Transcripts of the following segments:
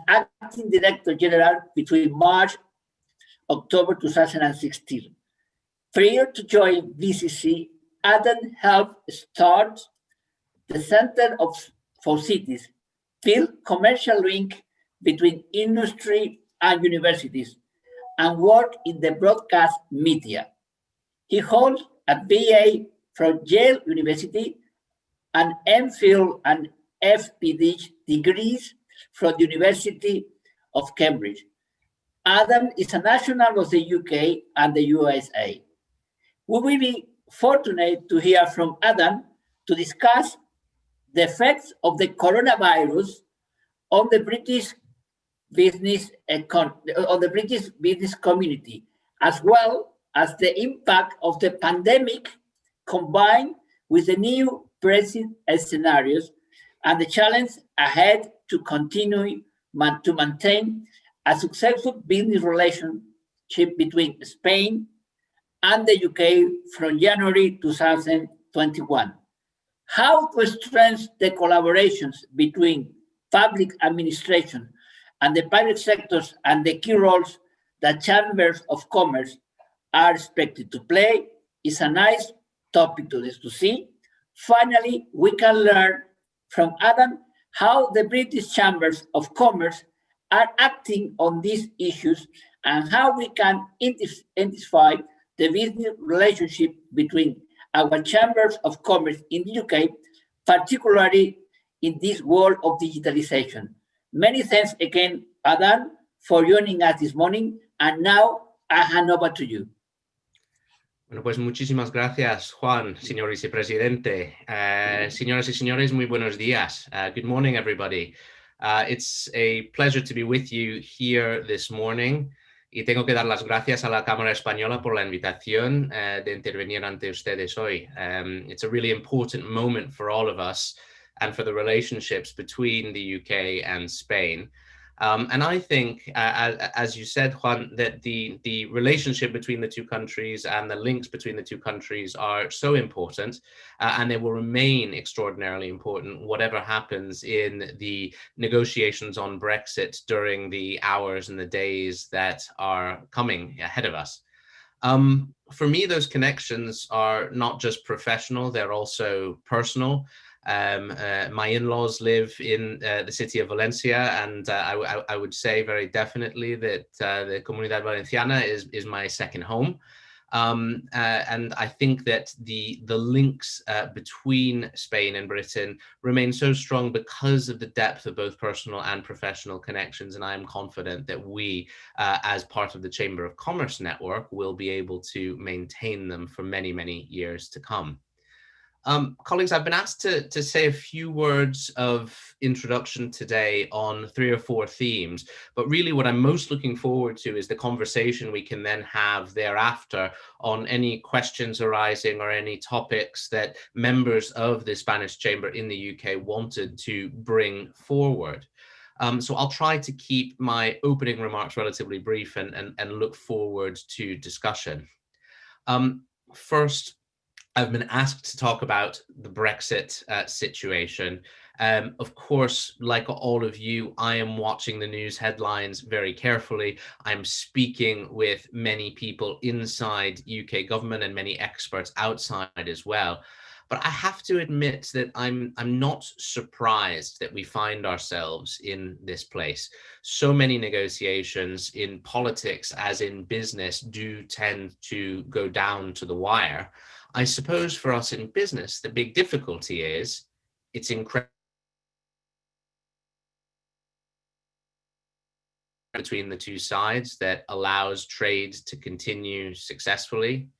acting director general between October 2016. Prior to joining BCC, Adam helped start the Center for Cities, build commercial link between industry and universities, and work in the broadcast media. He holds a BA from Yale University, an MPhil and FPD degrees from the University of Cambridge. Adam is a national of the UK and the USA. We will be fortunate to hear from Adam to discuss the effects of the coronavirus on the British business community, as well as the impact of the pandemic combined with the new Brexit scenarios and the challenge ahead to continue to maintain a successful business relationship between Spain and the UK from January 2021. How to strengthen the collaborations between public administration and the private sectors and the key roles that chambers of commerce are expected to play is a nice topic to see. Finally, we can learn from Adam how the British Chambers of Commerce are acting on these issues and how we can intensify the business relationship between our chambers of commerce in the UK, particularly in this world of digitalization. Many thanks again, Adam, for joining us this morning. And now I hand over to you. Bueno, pues muchísimas gracias, Juan, señor vicepresidente. Señoras y señores, muy buenos días. Good morning, everybody. It's a pleasure to be with you here this morning. Y tengo que dar las gracias a la Cámara Española por la invitación de intervenir ante ustedes hoy. It's a really important moment for all of us and for the relationships between the UK and Spain. And I think, as you said, Juan, that the relationship between the two countries and the links between the two countries are so important, and they will remain extraordinarily important, whatever happens in the negotiations on Brexit during the hours and the days that are coming ahead of us. For me, those connections are not just professional, they're also personal. My in-laws live in the city of Valencia, and I would say very definitely that the Comunidad Valenciana is my second home. And I think that the links between Spain and Britain remain so strong because of the depth of both personal and professional connections. And I am confident that we, as part of the Chamber of Commerce network, will be able to maintain them for many, many years to come. Colleagues, I've been asked to say a few words of introduction today on 3 or 4 themes, but really what I'm most looking forward to is the conversation we can then have thereafter on any questions arising or any topics that members of the Spanish Chamber in the UK wanted to bring forward. So I'll try to keep my opening remarks relatively brief and look forward to discussion. First, I've been asked to talk about the Brexit situation. Of course, like all of you, I am watching the news headlines very carefully. I'm speaking with many people inside UK government and many experts outside as well. But I have to admit that I'm not surprised that we find ourselves in this place. So many negotiations in politics, as in business, do tend to go down to the wire. I suppose for us in business, the big difficulty is it's incredible between the two sides that allows trade to continue successfully.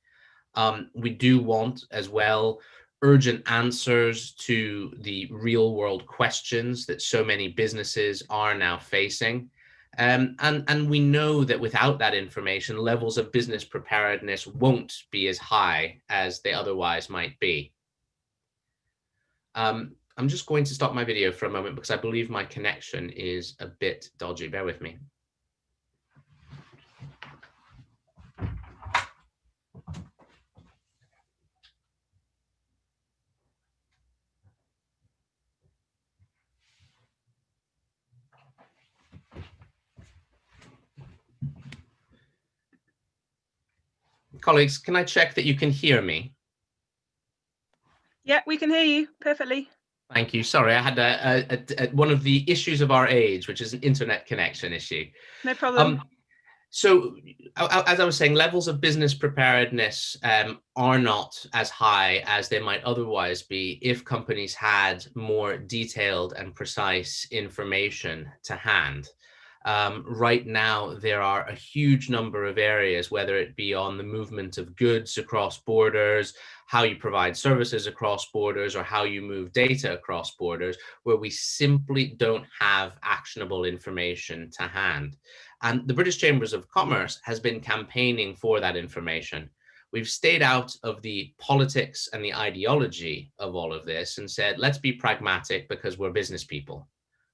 We do want as well urgent answers to the real world questions that so many businesses are now facing. And we know that without that information, levels of business preparedness won't be as high as they otherwise might be. I'm just going to stop my video for a moment because I believe my connection is a bit dodgy. Bear with me. Colleagues, can I check that you can hear me? Yeah, we can hear you perfectly. Thank you. Sorry, I had one of the issues of our age, which is an internet connection issue. No problem. So, as I was saying, levels of business preparedness are not as high as they might otherwise be if companies had more detailed and precise information to hand. Right now, there are a huge number of areas, whether it be on the movement of goods across borders, how you provide services across borders, or how you move data across borders, where we simply don't have actionable information to hand. And the British Chambers of Commerce has been campaigning for that information. We've stayed out of the politics and the ideology of all of this and said, let's be pragmatic because we're business people.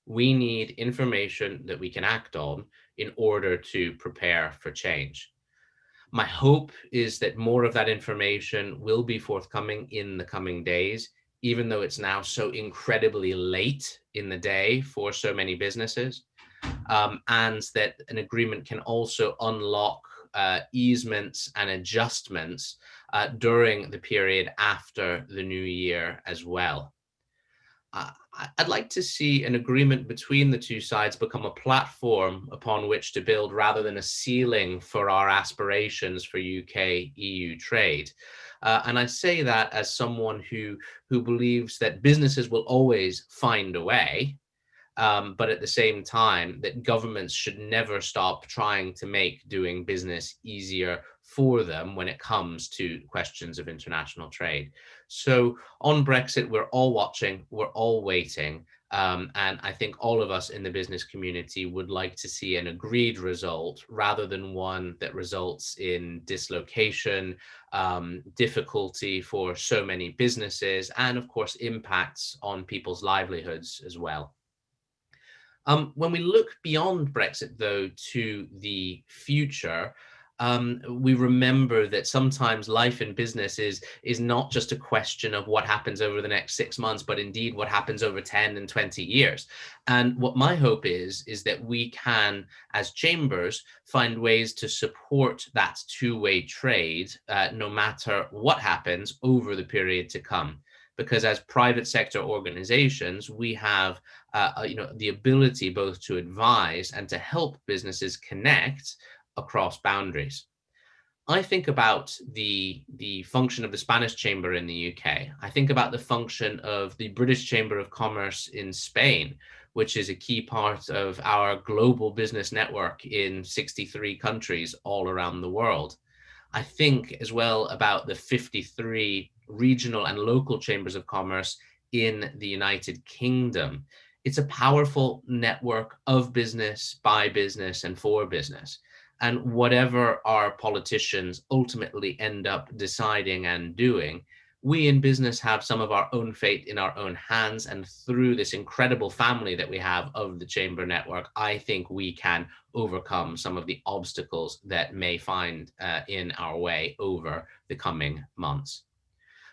We need information that we can act on in order to prepare for change. My hope is that more of that information will be forthcoming in the coming days, even though it's now so incredibly late in the day for so many businesses, and that an agreement can also unlock easements and adjustments during the period after the new year as well. I'd like to see an agreement between the two sides become a platform upon which to build rather than a ceiling for our aspirations for UK-EU trade. And I say that as someone who believes that businesses will always find a way, but at the same time that governments should never stop trying to make doing business easier for them when it comes to questions of international trade. So on Brexit, we're all watching, we're all waiting. And I think all of us in the business community would like to see an agreed result rather than one that results in dislocation, difficulty for so many businesses, and of course, impacts on people's livelihoods as well. When we look beyond Brexit, though, to the future, we remember that sometimes life in business is not just a question of what happens over the next 6 months, but indeed what happens over 10 and 20 years. And what my hope is that we can, as chambers, find ways to support that two-way trade, no matter what happens over the period to come. Because as private sector organizations, we have the ability both to advise and to help businesses connect across boundaries. I think about the function of the Spanish Chamber in the UK. I think about the function of the British Chamber of Commerce in Spain, which is a key part of our global business network in 63 countries all around the world. I think as well about the 53 regional and local chambers of commerce in the United Kingdom. It's a powerful network of business, by business, and for business. And whatever our politicians ultimately end up deciding and doing, we in business have some of our own fate in our own hands. And through this incredible family that we have of the chamber network, I think we can overcome some of the obstacles that may find in our way over the coming months.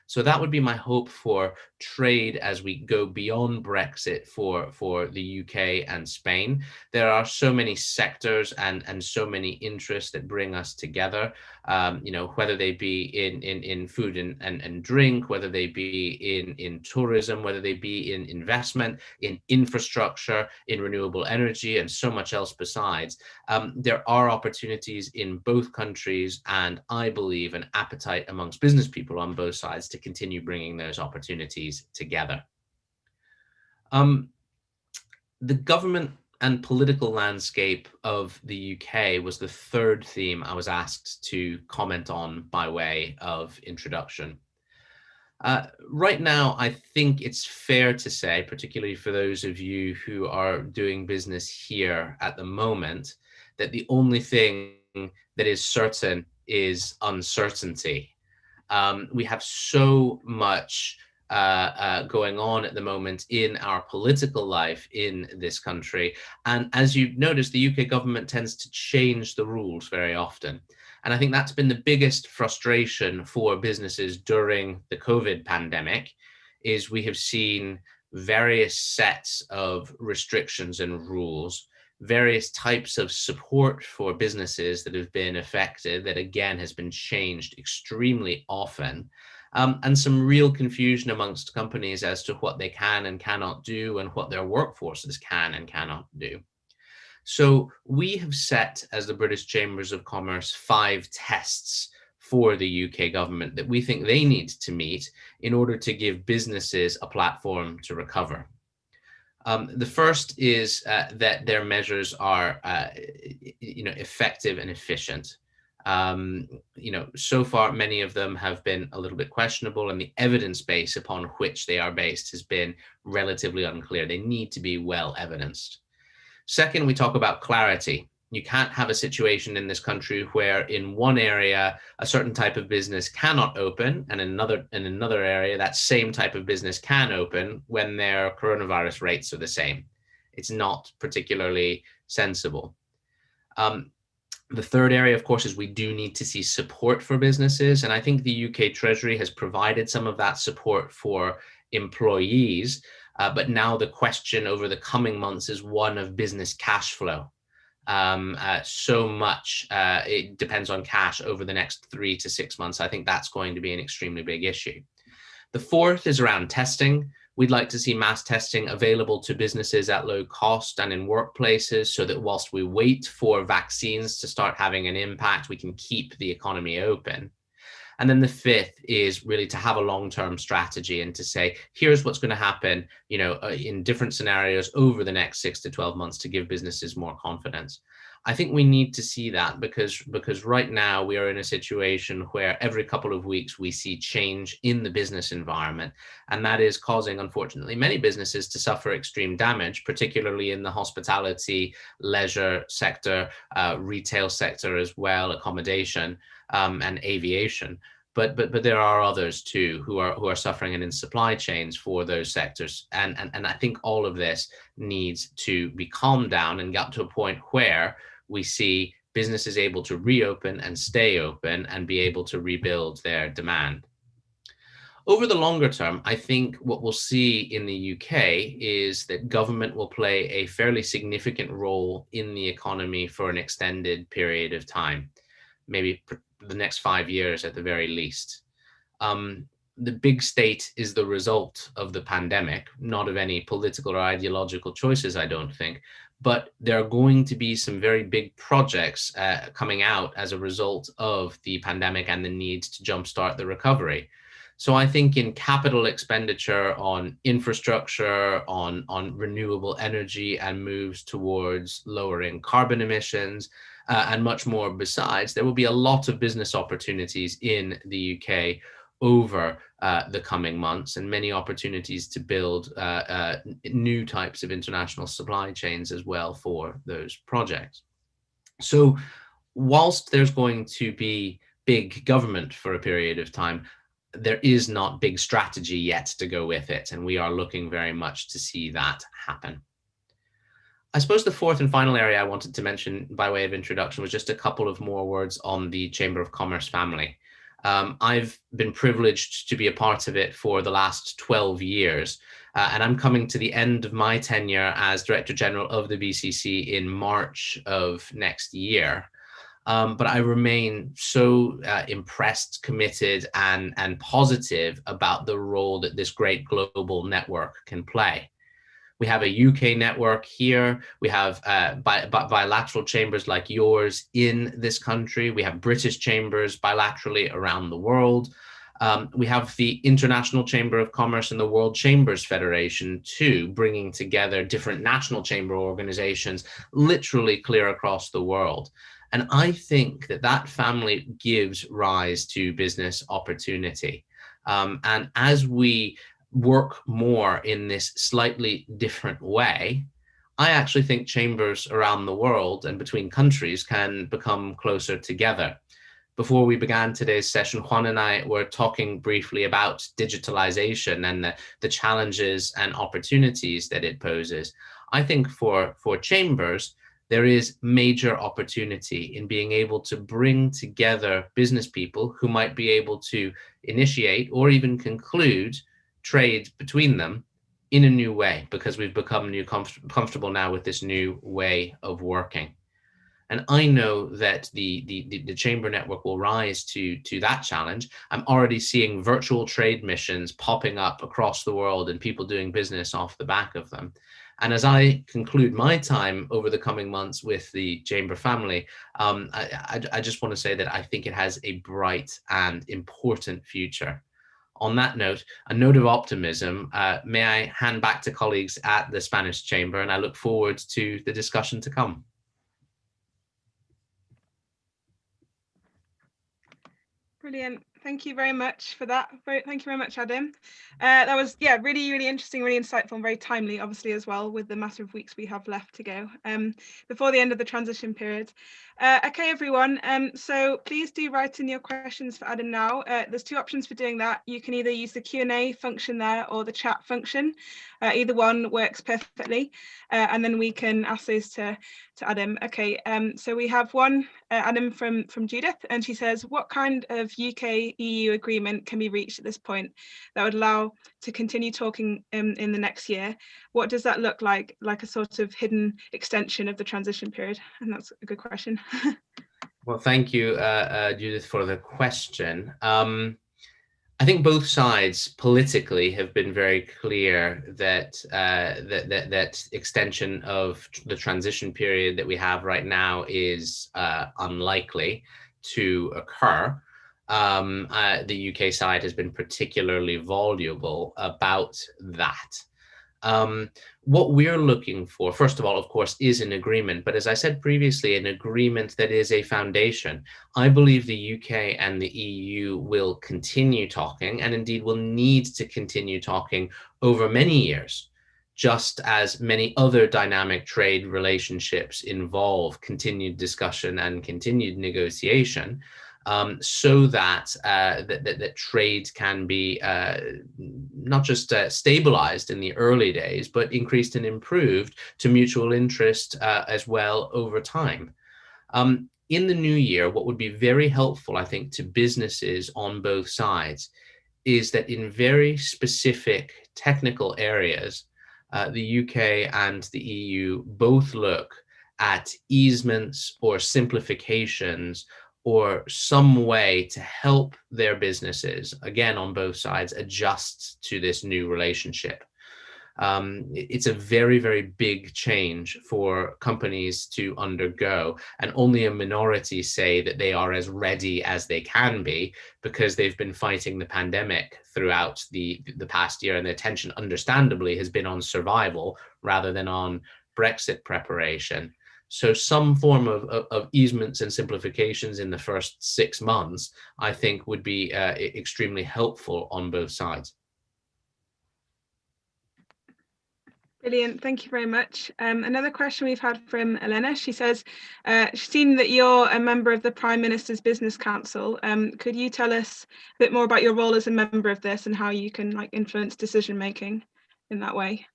So that would be my hope for trade as we go beyond Brexit for the UK and Spain. There are so many sectors and so many interests that bring us together, whether they be in food and drink, whether they be in tourism, whether they be in investment, in infrastructure, in renewable energy, and so much else besides. There are opportunities in both countries, and I believe an appetite amongst business people on both sides to continue bringing those opportunities together. The government and political landscape of the UK was the third theme I was asked to comment on by way of introduction. Right now, I think it's fair to say, particularly for those of you who are doing business here at the moment, that the only thing that is certain is uncertainty. We have so much going on at the moment in our political life in this country. And as you notice, the UK government tends to change the rules very often. And I think that's been the biggest frustration for businesses during the COVID pandemic, is we have seen various sets of restrictions and rules, various types of support for businesses that have been affected that again has been changed extremely often, and some real confusion amongst companies as to what they can and cannot do and what their workforces can and cannot do. So we have set, as the British Chambers of Commerce, 5 tests for the UK government that we think they need to meet in order to give businesses a platform to recover. The first is that their measures are, effective and efficient. So far, many of them have been a little bit questionable, and the evidence base upon which they are based has been relatively unclear. They need to be well evidenced. Second, we talk about clarity. You can't have a situation in this country where in one area a certain type of business cannot open, and in another area that same type of business can open when their coronavirus rates are the same. It's not particularly sensible. The third area, of course, is we do need to see support for businesses, and I think the UK Treasury has provided some of that support for employees, but now the question over the coming months is one of business cash flow. So much it depends on cash over the next 3 to 6 months. I think that's going to be an extremely big issue. The fourth is around testing. We'd like to see mass testing available to businesses at low cost and in workplaces so that whilst we wait for vaccines to start having an impact, we can keep the economy open. And then the fifth is really to have a long-term strategy and to say, here's what's going to happen, in different scenarios over the next 6 to 12 months to give businesses more confidence. I think we need to see that because right now we are in a situation where every couple of weeks we see change in the business environment, and that is causing, unfortunately, many businesses to suffer extreme damage, particularly in the hospitality, leisure sector, retail sector as well, accommodation, and aviation. But there are others too who are suffering, and in supply chains for those sectors. And I think all of this needs to be calmed down and get to a point where we see businesses able to reopen and stay open and be able to rebuild their demand. Over the longer term, I think what we'll see in the UK is that government will play a fairly significant role in the economy for an extended period of time, maybe the next 5 years at the very least. The big state is the result of the pandemic, not of any political or ideological choices, I don't think. But there are going to be some very big projects coming out as a result of the pandemic and the need to jumpstart the recovery. So I think in capital expenditure on infrastructure, on renewable energy and moves towards lowering carbon emissions, and much more besides, there will be a lot of business opportunities in the UK over the coming months, and many opportunities to build new types of international supply chains as well for those projects. So whilst there's going to be big government for a period of time, there is not big strategy yet to go with it, and we are looking very much to see that happen. I suppose the fourth and final area I wanted to mention by way of introduction was just a couple of more words on the Chamber of Commerce family. I've been privileged to be a part of it for the last 12 years, and I'm coming to the end of my tenure as Director General of the BCC in March of next year. But I remain so impressed, committed, and positive about the role that this great global network can play. We have a UK network here. We have bilateral chambers like yours in this country. We have British chambers bilaterally around the world. We have the International Chamber of Commerce and the World Chambers Federation too, bringing together different national chamber organizations literally clear across the world. And I think that family gives rise to business opportunity. And as we work more in this slightly different way, I actually think chambers around the world and between countries can become closer together. Before we began today's session, Juan and I were talking briefly about digitalization and the challenges and opportunities that it poses. I think for chambers, there is major opportunity in being able to bring together business people who might be able to initiate or even conclude trade between them in a new way, because we've become comfortable now with this new way of working. And I know that the Chamber Network will rise to that challenge. I'm already seeing virtual trade missions popping up across the world and people doing business off the back of them. And as I conclude my time over the coming months with the Chamber family, I just want to say that I think it has a bright and important future. On that note, a note of optimism, may I hand back to colleagues at the Spanish Chamber, and I look forward to the discussion to come. Brilliant. Thank you very much for that. Thank you very much, Adam. That was, yeah, really, really interesting, really insightful, and very timely, obviously, as well, with the matter of weeks we have left to go before the end of the transition period. Okay, everyone. So please do write in your questions for Adam now. There's two options for doing that. You can either use the Q&A function there or the chat function. Either one works perfectly, and then we can ask those to Adam. Okay, so we have one, Adam, from Judith, and she says, what kind of UK-EU agreement can be reached at this point that would allow to continue talking in the next year? What does that look like a sort of hidden extension of the transition period? And that's a good question. Well, thank you, Judith, for the question. I think both sides politically have been very clear that that extension of the transition period that we have right now is unlikely to occur. The UK side has been particularly voluble about that. What we're looking for, first of all, of course, is an agreement. But as I said previously, an agreement that is a foundation. I believe the UK and the EU will continue talking, and indeed will need to continue talking over many years, just as many other dynamic trade relationships involve continued discussion and continued negotiation. So that that trade can be not just stabilized in the early days, but increased and improved to mutual interest as well over time. In the new year, what would be very helpful, I think, to businesses on both sides is that in very specific technical areas, the UK and the EU both look at easements or simplifications or some way to help their businesses, again, on both sides, adjust to this new relationship. It's a very, very big change for companies to undergo, and only a minority say that they are as ready as they can be because they've been fighting the pandemic throughout the past year, and their attention, understandably, has been on survival rather than on Brexit preparation. So some form of easements and simplifications in the first 6 months, I think, would be extremely helpful on both sides. Brilliant, thank you very much. Another question we've had from Elena. She says, she's seen that you're a member of the Prime Minister's Business Council. Could you tell us a bit more about your role as a member of this and how you can influence decision making in that way?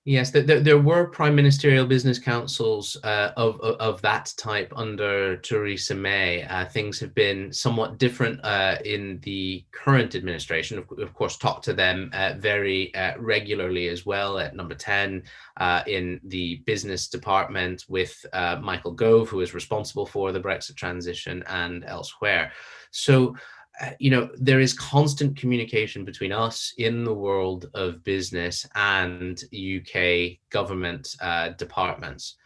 Yes, there were prime ministerial business councils of that type under Theresa May. Things have been somewhat different in the current administration. Of course, talk to them very regularly as well at number 10 in the business department with Michael Gove, who is responsible for the Brexit transition, and elsewhere. So, there is constant communication between us in the world of business and UK government departments.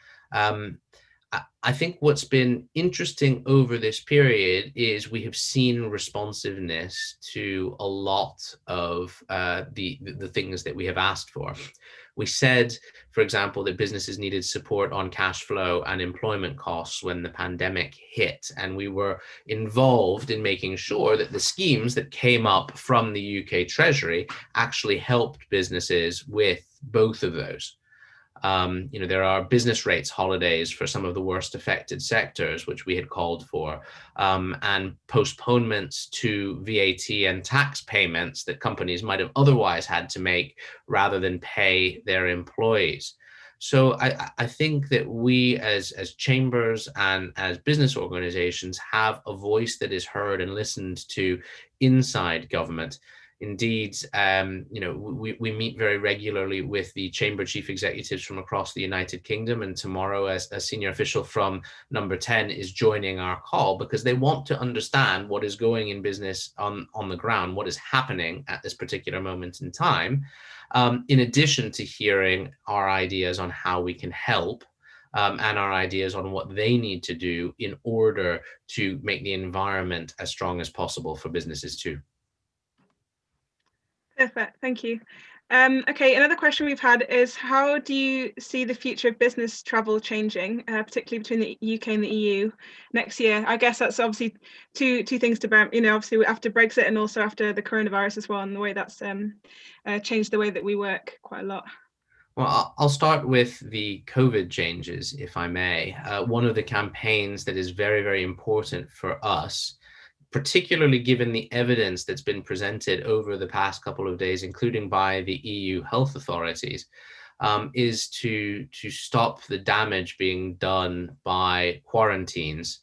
I think what's been interesting over this period is we have seen responsiveness to a lot of the things that we have asked for. We said, for example, that businesses needed support on cash flow and employment costs when the pandemic hit, and we were involved in making sure that the schemes that came up from the UK Treasury actually helped businesses with both of those. There are business rates holidays for some of the worst affected sectors, which we had called for, and postponements to VAT and tax payments that companies might have otherwise had to make rather than pay their employees. So I think that we as chambers and as business organizations have a voice that is heard and listened to inside government. Indeed, we meet very regularly with the Chamber chief executives from across the United Kingdom, and tomorrow a senior official from number 10 is joining our call because they want to understand what is going in business on the ground, what is happening at this particular moment in time, in addition to hearing our ideas on how we can help and our ideas on what they need to do in order to make the environment as strong as possible for businesses too. Perfect, thank you. Okay, another question we've had is, how do you see the future of business travel changing, particularly between the UK and the EU next year? I guess that's obviously two things to bear, obviously after Brexit and also after the coronavirus as well, and the way that's changed the way that we work quite a lot. Well, I'll start with the COVID changes, if I may. One of the campaigns that is very, very important for us, particularly given the evidence that's been presented over the past couple of days, including by the EU health authorities, is to stop the damage being done by quarantines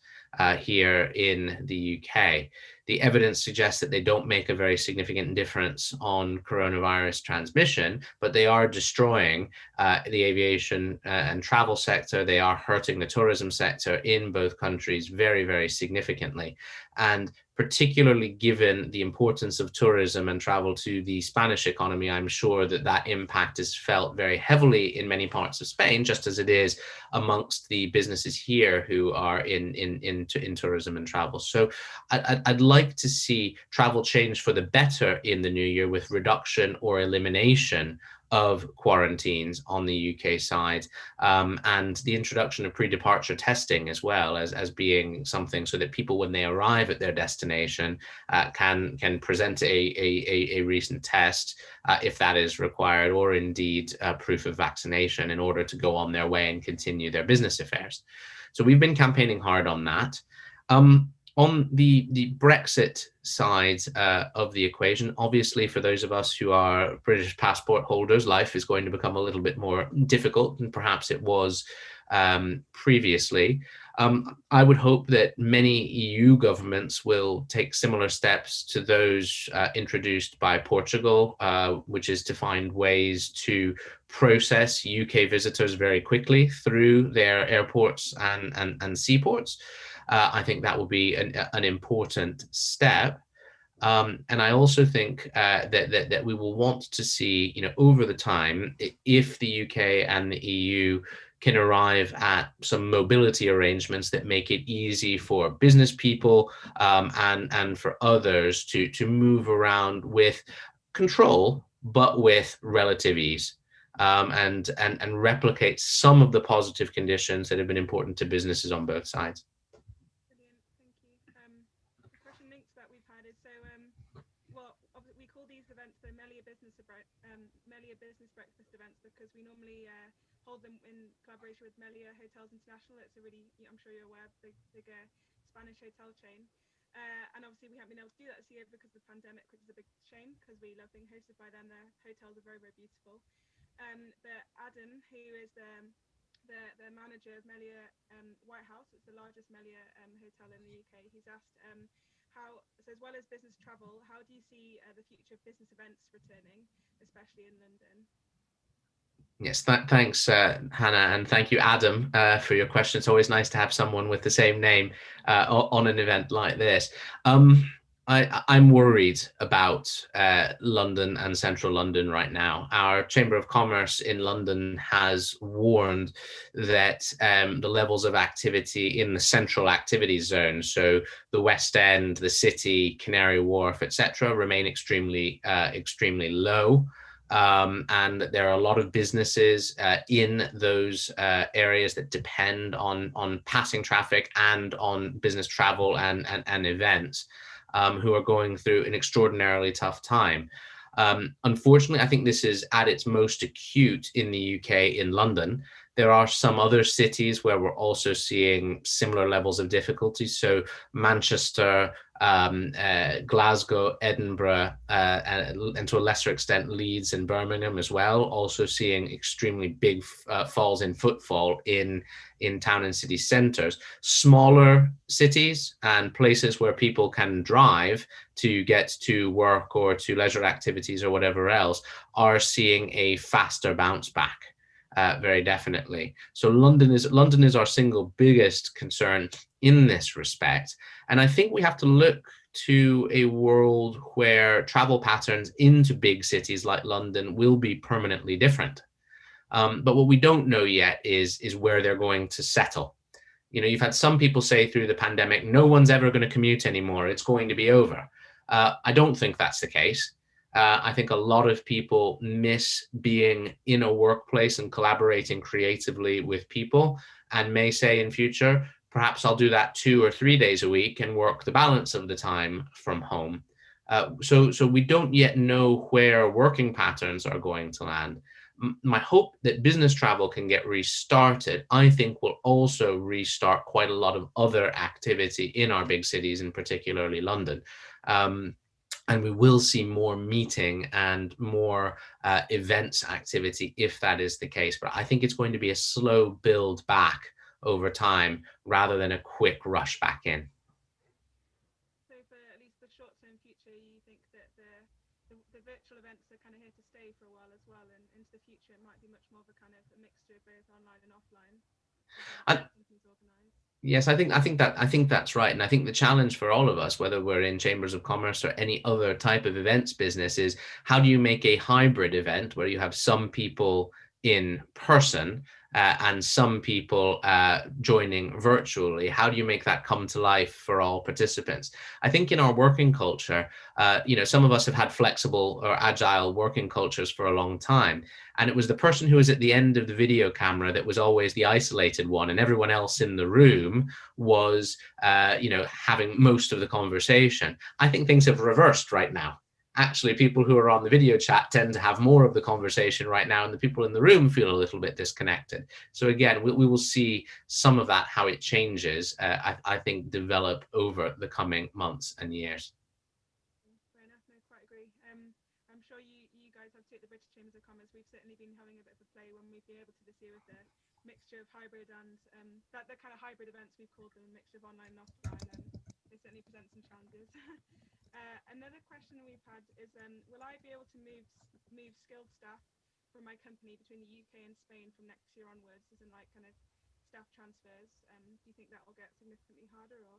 here in the UK. The evidence suggests that they don't make a very significant difference on coronavirus transmission, but they are destroying the aviation and travel sector. They are hurting the tourism sector in both countries very, very significantly. And particularly given the importance of tourism and travel to the Spanish economy, I'm sure that that impact is felt very heavily in many parts of Spain, just as it is amongst the businesses here who are in tourism and travel. So I'd like to see travel change for the better in the new year with reduction or elimination of quarantines on the UK side, and the introduction of pre-departure testing as well as being something so that people, when they arrive at their destination, can present a recent test if that is required, or indeed proof of vaccination in order to go on their way and continue their business affairs. So we've been campaigning hard on that. On the Brexit side of the equation, obviously for those of us who are British passport holders, life is going to become a little bit more difficult than perhaps it was previously. I would hope that many EU governments will take similar steps to those introduced by Portugal, which is to find ways to process UK visitors very quickly through their airports and seaports. I think that will be an important step. And I also think that we will want to see, over the time, if the UK and the EU can arrive at some mobility arrangements that make it easy for business people and for others to move around with control, but with relative ease. And replicate some of the positive conditions that have been important to businesses on both sides. We call these events the Meliá Business Breakfast events because we normally hold them in collaboration with Meliá Hotels International. It's a really, I'm sure you're aware, big Spanish hotel chain. And obviously we haven't been able to do that this year because of the pandemic, which is a big shame because we love being hosted by them. Their hotels are very, very beautiful. But Adam, who is the manager of Meliá White House, it's the largest Meliá hotel in the UK, he's asked, so as well as business travel, how do you see the future of business events returning, especially in London? Yes, thanks, Hannah, and thank you, Adam, for your question. It's always nice to have someone with the same name on an event like this. I'm worried about London and central London right now. Our Chamber of Commerce in London has warned that the levels of activity in the central activity zone, so the West End, the City, Canary Wharf, etc., remain extremely low. And there are a lot of businesses in those areas that depend on passing traffic and on business travel and events. Who are going through an extraordinarily tough time. Unfortunately, I think this is at its most acute in the UK, in London. There are some other cities where we're also seeing similar levels of difficulty. So Manchester, Glasgow, Edinburgh, and to a lesser extent Leeds and Birmingham as well, also seeing extremely big falls in footfall in town and city centres. Smaller cities and places where people can drive to get to work or to leisure activities or whatever else are seeing a faster bounce back. Very definitely. So London is our single biggest concern in this respect. And I think we have to look to a world where travel patterns into big cities like London will be permanently different. But what we don't know yet is where they're going to settle. You know, you've had some people say through the pandemic, no one's ever going to commute anymore. It's going to be over. I don't think that's the case. I think a lot of people miss being in a workplace and collaborating creatively with people, and may say in future, perhaps I'll do that 2 or 3 days a week and work the balance of the time from home. So we don't yet know where working patterns are going to land. My hope that business travel can get restarted, I think, will also restart quite a lot of other activity in our big cities, and particularly London. And we will see more meeting and more events activity if that is the case. But I think it's going to be a slow build back over time rather than a quick rush back in. So for at least the short-term future, you think that the virtual events are kind of here to stay for a while as well, and into the future it might be much more of a kind of a mixture of both online and offline. Yes, I think that's right. And I think the challenge for all of us, whether we're in chambers of commerce or any other type of events business, is how do you make a hybrid event where you have some people in person and some people joining virtually? How do you make that come to life for all participants? I think in our working culture, some of us have had flexible or agile working cultures for a long time. And it was the person who was at the end of the video camera that was always the isolated one, and everyone else in the room was, having most of the conversation. I think things have reversed right now. Actually, people who are on the video chat tend to have more of the conversation right now, and the people in the room feel a little bit disconnected. So again, we will see some of that, how it changes, I think, develop over the coming months and years. Fair enough, no, quite agree. I'm sure you guys have to the British Chambers of Commerce. We've certainly been having a bit of a play when we've been able to this year with the mixture of hybrid and that the kind of hybrid events we've called them, a mixture of online and offline, and they certainly present some challenges. Another question we've had is, will I be able to move skilled staff from my company between the UK and Spain from next year onwards, as in like kind of staff transfers? Do you think that will get significantly harder, or?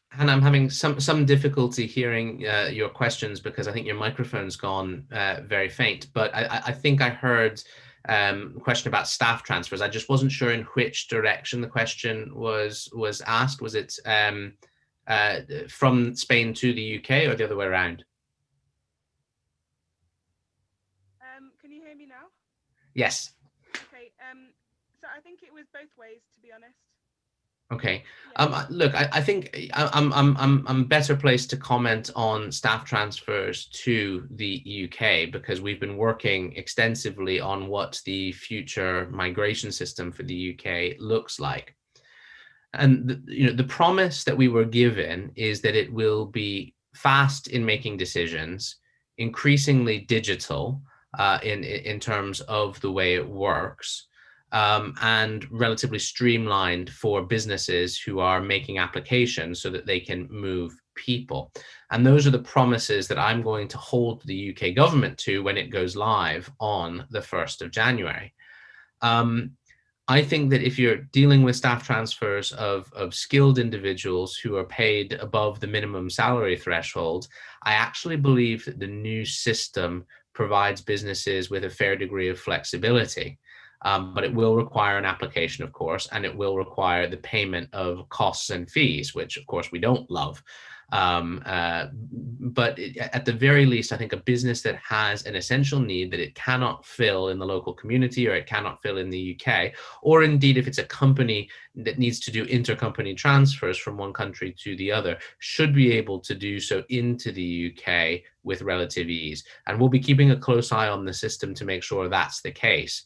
Hannah, I'm having some difficulty hearing your questions because I think your microphone's gone very faint. But I think I heard a question about staff transfers. I just wasn't sure in which direction the question was asked. Was it from Spain to the UK or the other way around? Can you hear me now? Yes. Okay. So I think it was both ways, to be honest. Okay. Yeah. Look, I think I'm better placed to comment on staff transfers to the UK because we've been working extensively on what the future migration system for the UK looks like. And the promise that we were given is that it will be fast in making decisions, increasingly digital in terms of the way it works, and relatively streamlined for businesses who are making applications so that they can move people. And those are the promises that I'm going to hold the UK government to when it goes live on the 1st of January. I think that if you're dealing with staff transfers of skilled individuals who are paid above the minimum salary threshold, I actually believe that the new system provides businesses with a fair degree of flexibility. But it will require an application, of course, and it will require the payment of costs and fees, which, of course, we don't love. But at the very least, I think a business that has an essential need that it cannot fill in the local community or it cannot fill in the UK, or indeed if it's a company that needs to do intercompany transfers from one country to the other, should be able to do so into the UK with relative ease. And we'll be keeping a close eye on the system to make sure that's the case.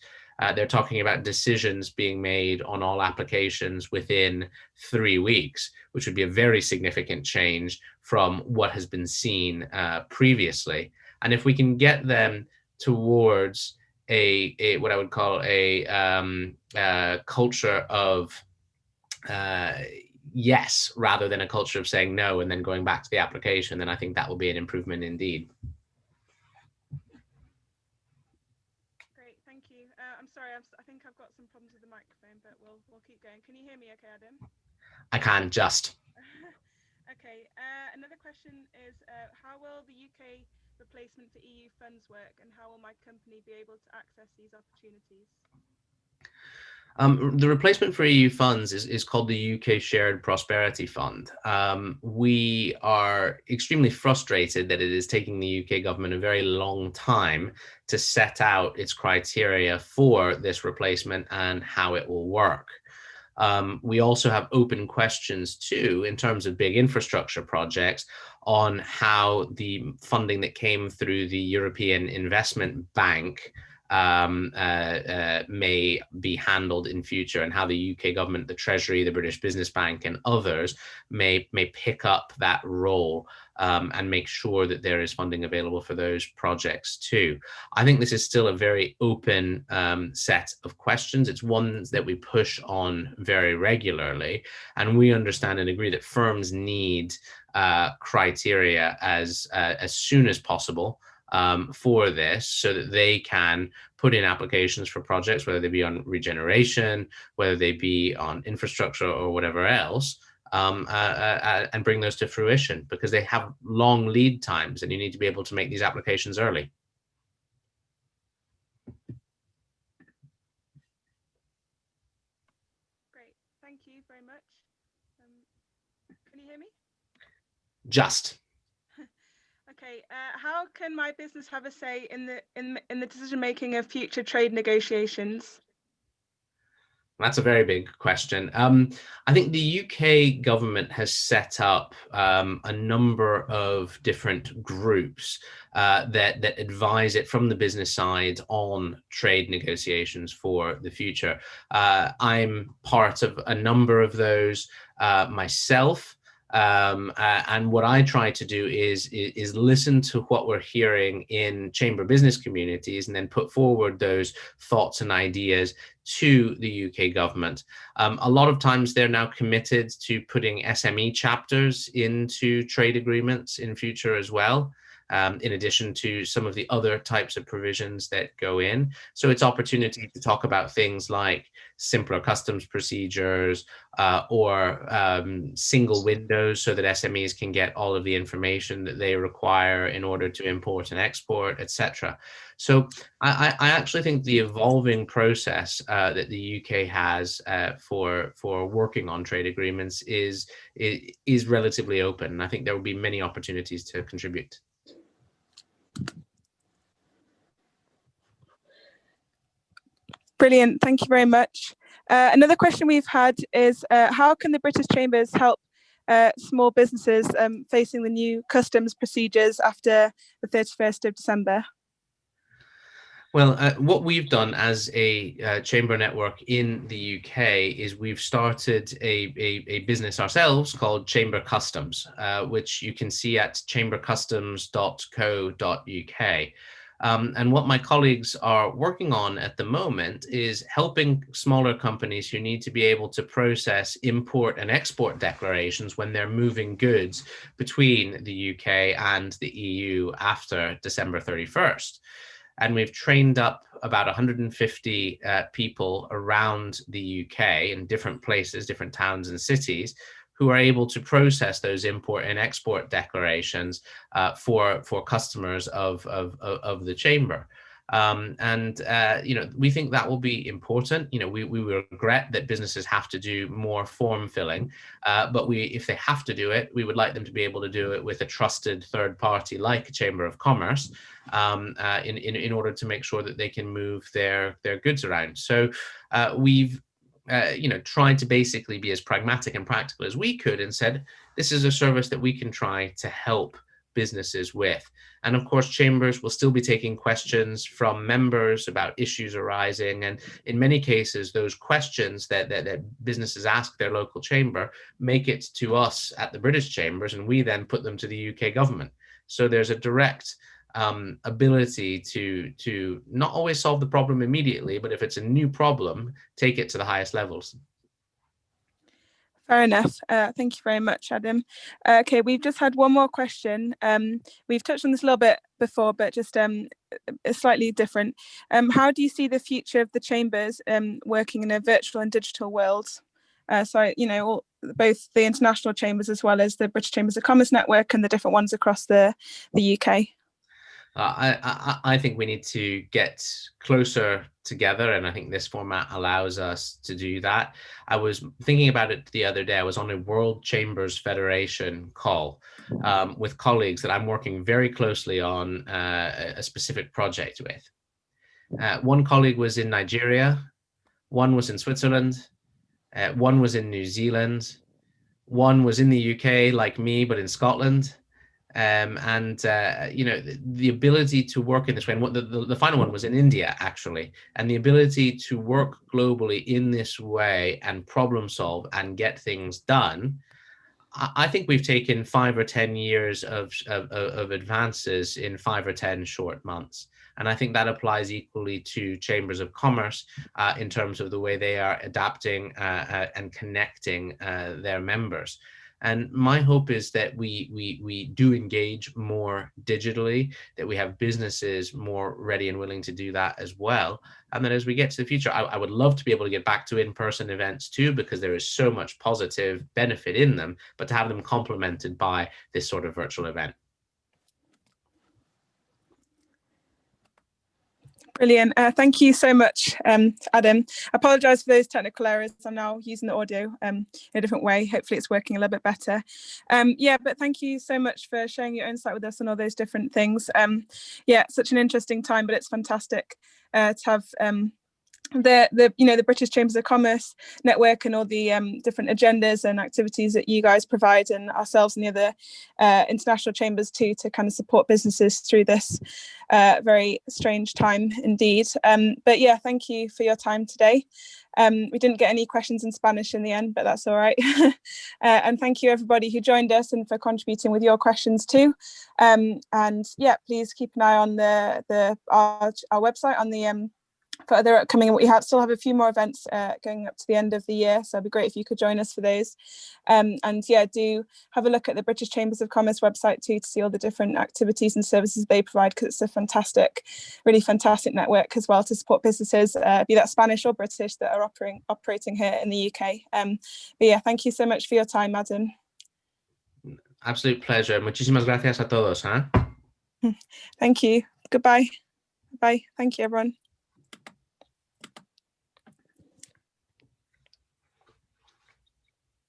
they're talking about decisions being made on all applications within 3 weeks, which would be a very significant change from what has been seen previously. And if we can get them towards a what I would call a culture of yes, rather than a culture of saying no and then going back to the application, then I think that will be an improvement indeed. Great, thank you. I'm sorry, I think I've got some problems with the microphone, but we'll keep going. Can you hear me okay, Adam? I can just. Okay, another question is, how will the UK replacement for EU funds work, and how will my company be able to access these opportunities? The replacement for EU funds is called the UK Shared Prosperity Fund. We are extremely frustrated that it is taking the UK government a very long time to set out its criteria for this replacement and how it will work. We also have open questions too, in terms of big infrastructure projects, on how the funding that came through the European Investment Bank may be handled in future, and how the UK government, the Treasury, the British Business Bank, and others may pick up that role and make sure that there is funding available for those projects too. I think this is still a very open set of questions. It's ones that we push on very regularly, and we understand and agree that firms need criteria as soon as possible for this, so that they can put in applications for projects, whether they be on regeneration, whether they be on infrastructure or whatever else, and bring those to fruition, because they have long lead times and you need to be able to make these applications early. Great, thank you very much. Can you hear me? Just. Okay, how can my business have a say in the decision making of future trade negotiations? That's a very big question. I think the UK government has set up a number of different groups that advise it from the business side on trade negotiations for the future. I'm part of a number of those myself. And what I try to do is listen to what we're hearing in chamber business communities, and then put forward those thoughts and ideas to the UK government. A lot of times they're now committed to putting SME chapters into trade agreements in future as well, in addition to some of the other types of provisions that go in. So it's opportunity to talk about things like simpler customs procedures or single windows, so that SMEs can get all of the information that they require in order to import and export, etc. So I actually think the evolving process that the UK has for working on trade agreements is relatively open. And I think there will be many opportunities to contribute. Brilliant, thank you very much. Another question we've had is, how can the British Chambers help small businesses facing the new customs procedures after the 31st of December? Well, what we've done as a chamber network in the UK is we've started a business ourselves called Chamber Customs, which you can see at chambercustoms.co.uk. And what my colleagues are working on at the moment is helping smaller companies who need to be able to process import and export declarations when they're moving goods between the UK and the EU after December 31st. And we've trained up about 150 people around the UK in different places, different towns and cities, who are able to process those import and export declarations for customers of the chamber. You know, we think that will be important. You know, we regret that businesses have to do more form filling, but if they have to do it, we would like them to be able to do it with a trusted third party like a Chamber of Commerce, in order to make sure that they can move their goods around. So we've you know, tried to basically be as pragmatic and practical as we could, and said, this is a service that we can try to help businesses with. And of course, chambers will still be taking questions from members about issues arising. And in many cases, those questions that businesses ask their local chamber make it to us at the British chambers, and we then put them to the UK government. So there's a direct ability to not always solve the problem immediately, but if it's a new problem, take it to the highest levels. Fair enough. Thank you very much, Adam. Okay, we've just had one more question. We've touched on this a little bit before, but just slightly different. How do you see the future of the chambers working in a virtual and digital world? So, you know, both the international chambers as well as the British Chambers of Commerce network and the different ones across the UK. I think we need to get closer together, and I think this format allows us to do that. I was thinking about it the other day. I was on a World Chambers Federation call with colleagues that I'm working very closely on a specific project with. One colleague was in Nigeria, one was in Switzerland, one was in New Zealand, one was in the UK like me, but in Scotland. You know, the ability to work in this way, and the final one was in India, actually, and the ability to work globally in this way and problem solve and get things done. I think we've taken 5 or 10 years of advances in 5 or 10 short months. And I think that applies equally to chambers of commerce in terms of the way they are adapting and connecting their members. And my hope is that we do engage more digitally, that we have businesses more ready and willing to do that as well. And that as we get to the future, I would love to be able to get back to in-person events too, because there is so much positive benefit in them, but to have them complemented by this sort of virtual event. Brilliant. Thank you so much, Adam. I apologise for those technical errors. I'm now using the audio in a different way. Hopefully it's working a little bit better. Yeah, but thank you so much for sharing your insight with us on all those different things. Yeah, such an interesting time, but it's fantastic to have the British Chambers of Commerce network and all the different agendas and activities that you guys provide, and ourselves and the other international chambers too, to kind of support businesses through this very strange time indeed. But yeah, thank you for your time today. We didn't get any questions in Spanish in the end, but that's all right. And thank you everybody who joined us and for contributing with your questions too. And yeah, please keep an eye on our website on the for other upcoming. We still have a few more events going up to the end of the year, so it'd be great if you could join us for those. And yeah, do have a look at the British Chambers of Commerce website too, to see all the different activities and services they provide, because it's a fantastic, really fantastic network as well to support businesses, be that Spanish or British, that are operating here in the UK. But yeah, thank you so much for your time, Adam. Absolute pleasure. Muchísimas gracias a todos. Thank you. Goodbye. Bye. Thank you, everyone.